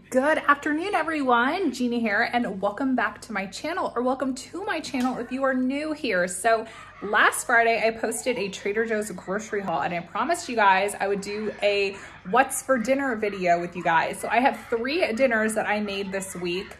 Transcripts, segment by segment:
Good afternoon, everyone. Gina here, and welcome back to my channel, or welcome to my channel if you are new here. So last Friday, I posted a Trader Joe's grocery haul, and I promised you guys I would do a what's for dinner video with you guys. So I have 3 dinners that I made this week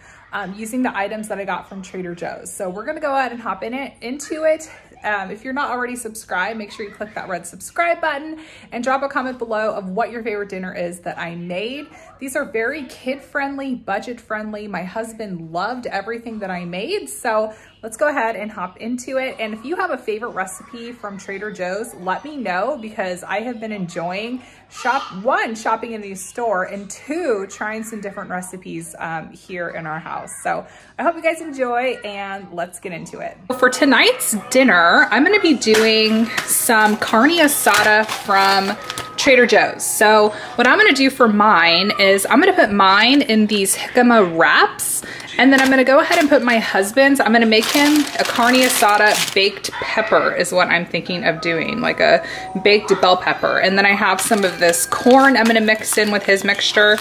using the items that I got from Trader Joe's. So we're gonna go ahead and hop into it. If you're not already subscribed, make sure you click that red subscribe button and drop a comment below of what your favorite dinner is that I made. These are very kid-friendly, budget-friendly. My husband loved everything that I made, so let's go ahead and hop into it. And if you have a favorite recipe from Trader Joe's, let me know, because I have been enjoying shopping in the store, and 2, trying some different recipes here in our house. So I hope you guys enjoy, and let's get into it. For tonight's dinner, I'm gonna be doing some carne asada from Trader Joe's. So what I'm gonna do for mine is I'm gonna put mine in these jicama wraps, and then I'm gonna go ahead and put my husband's. I'm gonna make him a carne asada baked pepper is what I'm thinking of doing, like a baked bell pepper. And then I have some of this corn I'm gonna mix in with his mixture,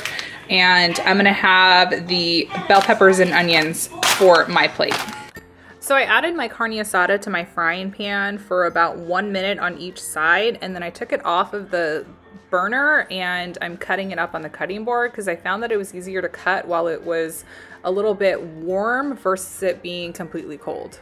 and I'm gonna have the bell peppers and onions for my plate. So I added my carne asada to my frying pan for about 1 minute on each side, and then I took it off of the burner and I'm cutting it up on the cutting board because I found that it was easier to cut while it was a little bit warm versus it being completely cold.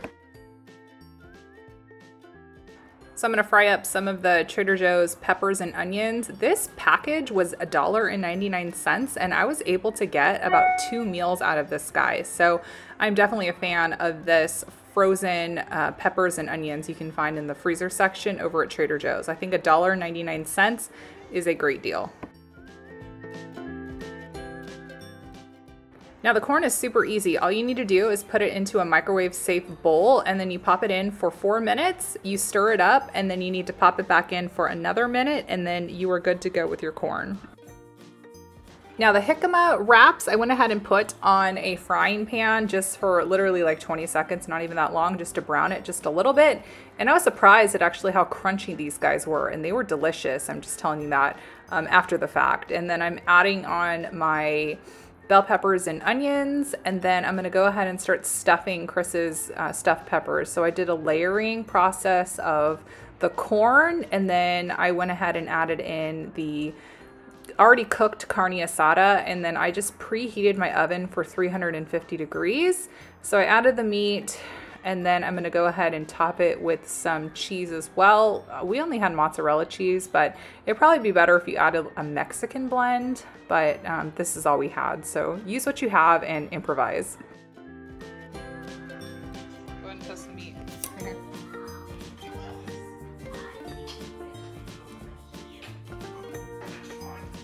So I'm gonna fry up some of the Trader Joe's peppers and onions. This package was $1.99, and I was able to get about 2 meals out of this guy. So I'm definitely a fan of this frozen peppers and onions you can find in the freezer section over at Trader Joe's. I think $1.99 is a great deal. Now the corn is super easy. All you need to do is put it into a microwave safe bowl, and then you pop it in for 4 minutes, you stir it up, and then you need to pop it back in for another minute, and then you are good to go with your corn. Now the jicama wraps, I went ahead and put on a frying pan just for literally like 20 seconds, not even that long, just to brown it just a little bit. And I was surprised at actually how crunchy these guys were, and they were delicious. I'm just telling you that after the fact. And then I'm adding on my bell peppers and onions, and then I'm gonna go ahead and start stuffing Chris's stuffed peppers. So I did a layering process of the corn, and then I went ahead and added in the already cooked carne asada, and then I just preheated my oven for 350 degrees. So I added the meat, and then I'm gonna go ahead and top it with some cheese as well. We only had mozzarella cheese, but it'd probably be better if you added a Mexican blend, but this is all we had. So use what you have and improvise. Go ahead and toast the meat right here.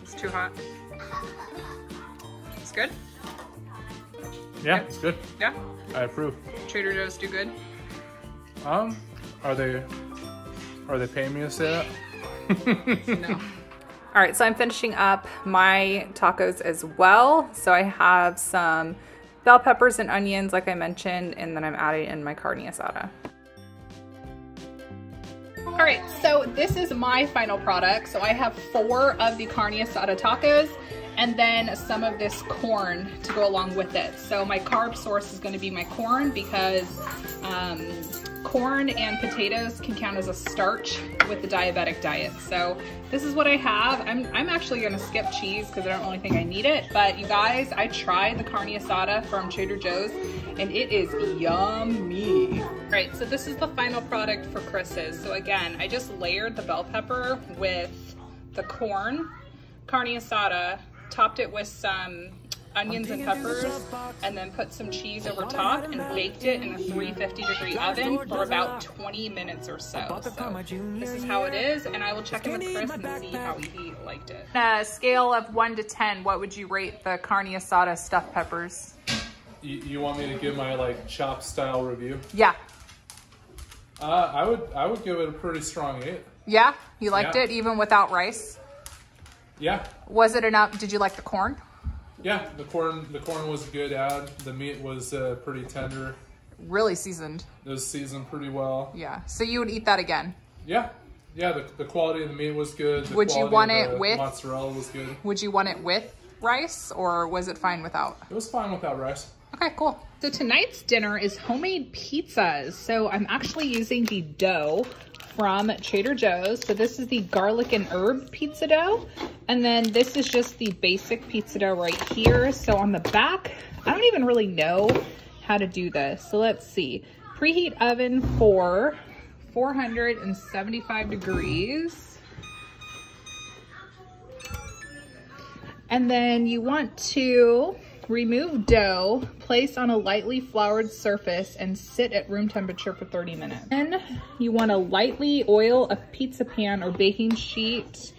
It's too hot. It's good? Yeah, it's good. Yeah? I approve. Trader Joe's do good? Are they paying me to say that? No. All right, so I'm finishing up my tacos as well. So I have some bell peppers and onions, like I mentioned, and then I'm adding in my carne asada. All right, so this is my final product. So I have 4 of the carne asada tacos, and then some of this corn to go along with it. So my carb source is going to be my corn, because corn and potatoes can count as a starch with the diabetic diet. So this is what I have. I'm actually going to skip cheese because I don't really think I need it. But you guys, I tried the carne asada from Trader Joe's, and it is yummy. All right, so this is the final product for Chris's. So again, I just layered the bell pepper with the corn, carne asada, topped it with some onions and peppers, and then put some cheese over top and baked it in a 350 degree oven for about 20 minutes or so. So this is how it is, and I will check in with Chris and see how he liked it. On a scale of 1 to 10, what would you rate the carne asada stuffed peppers? You want me to give my like chop style review? Yeah. I would give it a pretty strong 8. Yeah? You liked it even without rice? Yeah. Was it enough? Did you like the corn? Yeah, the corn was a good add. The meat was pretty tender. Really seasoned. It was seasoned pretty well. Yeah, so you would eat that again? Yeah, the quality of the meat was good. Would you want it with? Mozzarella was good. Would you want it with rice, or was it fine without? It was fine without rice. Okay, cool. So tonight's dinner is homemade pizzas. So I'm actually using the dough from Trader Joe's. So this is the garlic and herb pizza dough. And then this is just the basic pizza dough right here. So on the back, I don't even really know how to do this. So let's see. Preheat oven for 475 degrees. And then you want to remove dough, place on a lightly floured surface, and sit at room temperature for 30 minutes. Then you want to lightly oil a pizza pan or baking sheet,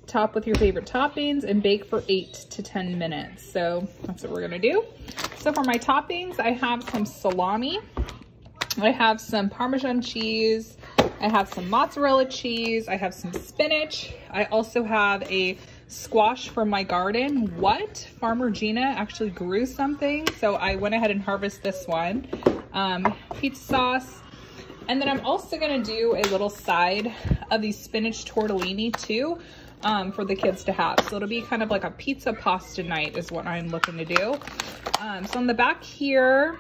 top with your favorite toppings, and bake for 8 to 10 minutes. So that's what we're gonna do. So for my toppings, I have some salami, I have some Parmesan cheese, I have some mozzarella cheese, I have some spinach, I also have a squash from my garden. Farmer Gina actually grew something, so I went ahead and harvested this one. Pizza sauce, and then I'm also gonna do a little side of these spinach tortellini too, for the kids to have. So it'll be kind of like a pizza pasta night is what I'm looking to do. So on the back here,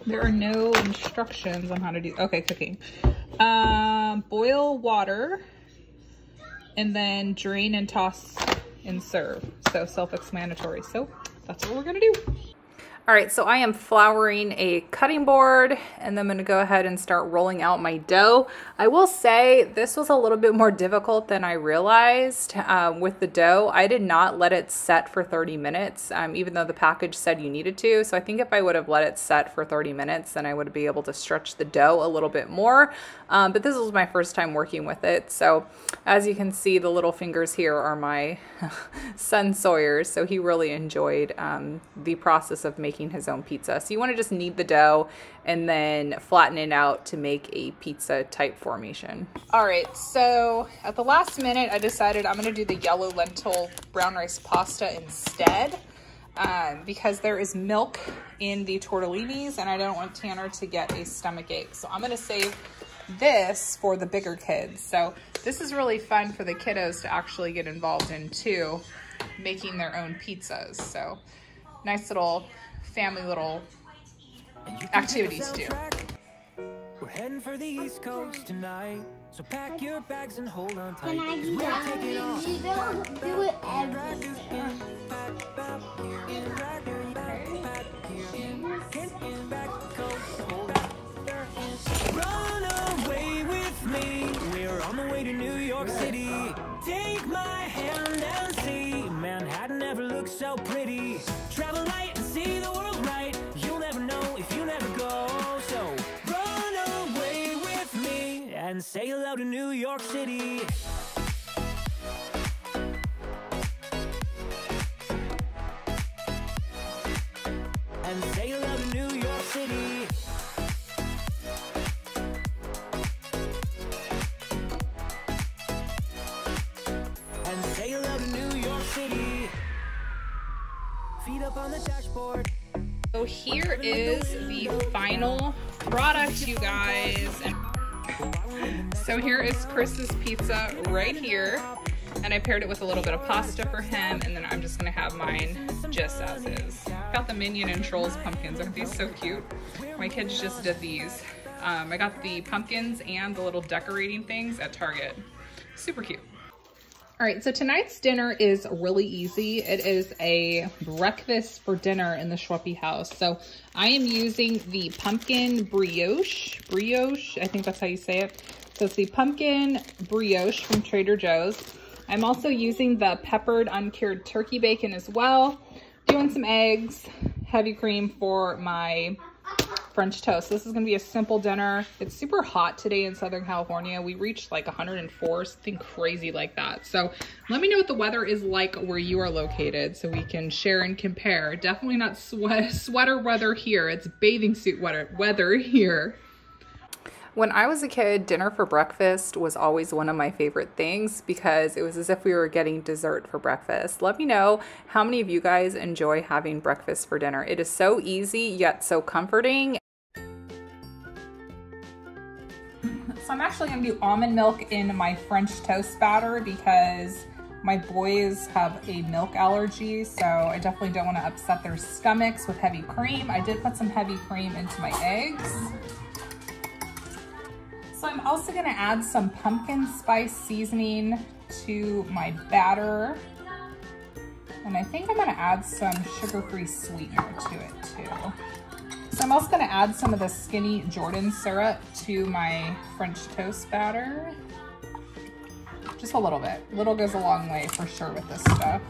there are no instructions on how to do, okay, cooking. Boil water, and then drain and toss and serve. So self-explanatory. So that's what we're gonna do. All right, so I am flouring a cutting board, and then I'm gonna go ahead and start rolling out my dough. I will say this was a little bit more difficult than I realized with the dough. I did not let it set for 30 minutes, even though the package said you needed to. So I think if I would have let it set for 30 minutes, then I would be able to stretch the dough a little bit more. But this was my first time working with it. So as you can see, the little fingers here are my son Sawyer's. So he really enjoyed the process of making his own pizza. So you want to just knead the dough and then flatten it out to make a pizza type formation. All right, so at the last minute, I decided I'm going to do the yellow lentil brown rice pasta instead, because there is milk in the tortellinis and I don't want Tanner to get a stomach ache. So I'm going to save this for the bigger kids. So this is really fun for the kiddos to actually get involved in too, making their own pizzas. So nice little family little activities to do. We're heading for the East Coast tonight, so pack your bags and hold on tight. Can I do that? You don't do it everywhere. Run away with me, we're on the way to New York City. Take my hand and see, Manhattan never looks so pretty. Travel light and see the world right, you'll never know if you never go. So run away with me and say hello to New York City. And say hello to New York City. And say hello to New York City. Feet up on the dashboard. So here is the final product, you guys. So here is Chris's pizza right here. And I paired it with a little bit of pasta for him, and then I'm just gonna have mine just as is. Got the Minion and Trolls pumpkins. Aren't these so cute? My kids just did these. I got the pumpkins and the little decorating things at Target. Super cute. All right, so tonight's dinner is really easy. It is a breakfast for dinner in the Schweppe house. So I am using the pumpkin brioche, I think that's how you say it. So it's the pumpkin brioche from Trader Joe's. I'm also using the peppered uncured turkey bacon as well. Doing some eggs, heavy cream for my French toast. This is gonna be a simple dinner. It's super hot today in Southern California. We reached like 104, something crazy like that. So let me know what the weather is like where you are located so we can share and compare. Definitely not sweater weather here. It's bathing suit weather here. When I was a kid, dinner for breakfast was always one of my favorite things because it was as if we were getting dessert for breakfast. Let me know how many of you guys enjoy having breakfast for dinner. It is so easy yet so comforting. So I'm actually gonna do almond milk in my French toast batter because My boys have a milk allergy, so I definitely don't want to upset their stomachs with heavy cream. I did put some heavy cream into my eggs. So I'm also gonna add some pumpkin spice seasoning to my batter. And I think I'm gonna add some sugar-free sweetener to it too. So I'm also gonna add some of the Skinny Jordan syrup to my French toast batter. Just a little bit. Little goes a long way for sure with this stuff.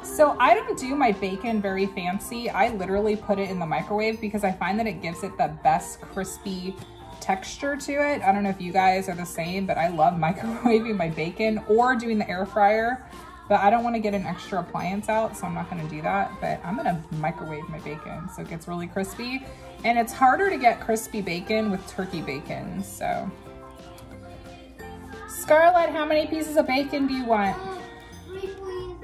So I don't do my bacon very fancy. I literally put it in the microwave because I find that it gives it the best crispy texture to it. I don't know if you guys are the same, but I love microwaving my bacon or doing the air fryer, but I don't want to get an extra appliance out, so I'm not going to do that. But I'm going to microwave my bacon so it gets really crispy. And it's harder to get crispy bacon with turkey bacon, so. Scarlett, how many pieces of bacon do you want? 3, please.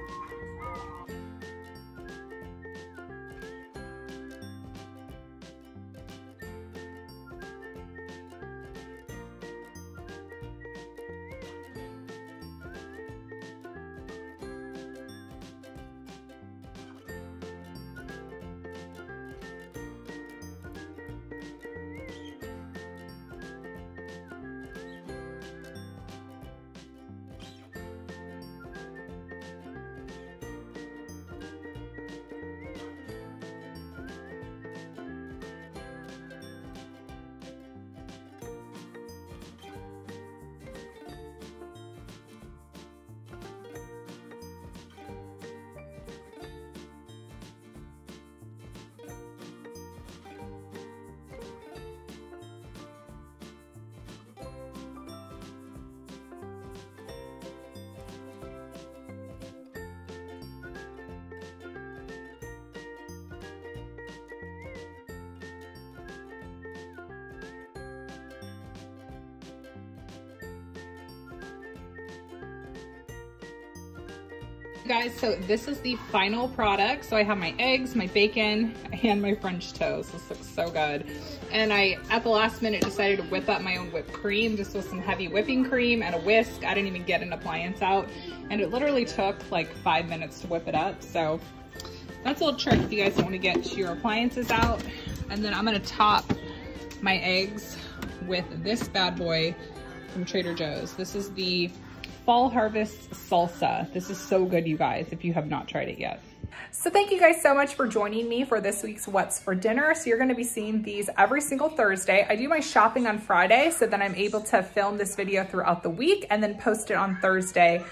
Guys, so this is the final product. So I have my eggs, my bacon, and my French toast. This looks so good. And I, at the last minute, decided to whip up my own whipped cream, just with some heavy whipping cream and a whisk. I didn't even get an appliance out. And it literally took like 5 minutes to whip it up. So that's a little trick if you guys don't want to get your appliances out. And then I'm gonna top my eggs with this bad boy from Trader Joe's. This is the Fall Harvest Salsa. This is so good, you guys, if you have not tried it yet. So thank you guys so much for joining me for this week's What's for Dinner. So you're gonna be seeing these every single Thursday. I do my shopping on Friday, so then I'm able to film this video throughout the week and then post it on Thursday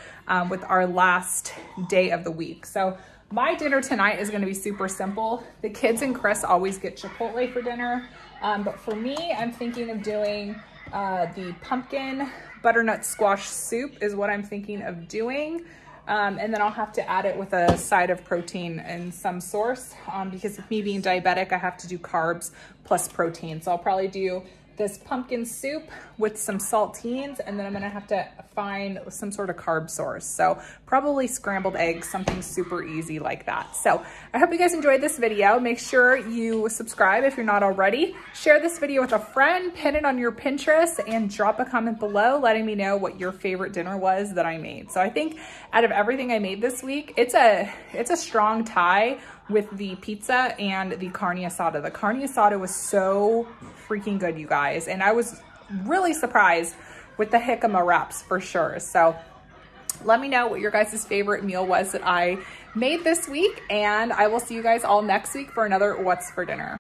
with our last day of the week. So my dinner tonight is gonna be super simple. The kids and Chris always get Chipotle for dinner, but for me, I'm thinking of doing the pumpkin butternut squash soup is what I'm thinking of doing. And then I'll have to add it with a side of protein in some source because of me being diabetic, I have to do carbs plus protein. So I'll probably do this pumpkin soup with some saltines, and then I'm gonna have to find some sort of carb source. So probably scrambled eggs, something super easy like that. So I hope you guys enjoyed this video. Make sure you subscribe if you're not already. Share this video with a friend, pin it on your Pinterest, and drop a comment below letting me know what your favorite dinner was that I made. So I think out of everything I made this week, it's a strong tie with the pizza and the carne asada. The carne asada was so freaking good, you guys. And I was really surprised with the jicama wraps for sure. So let me know what your guys' favorite meal was that I made this week. And I will see you guys all next week for another What's for Dinner.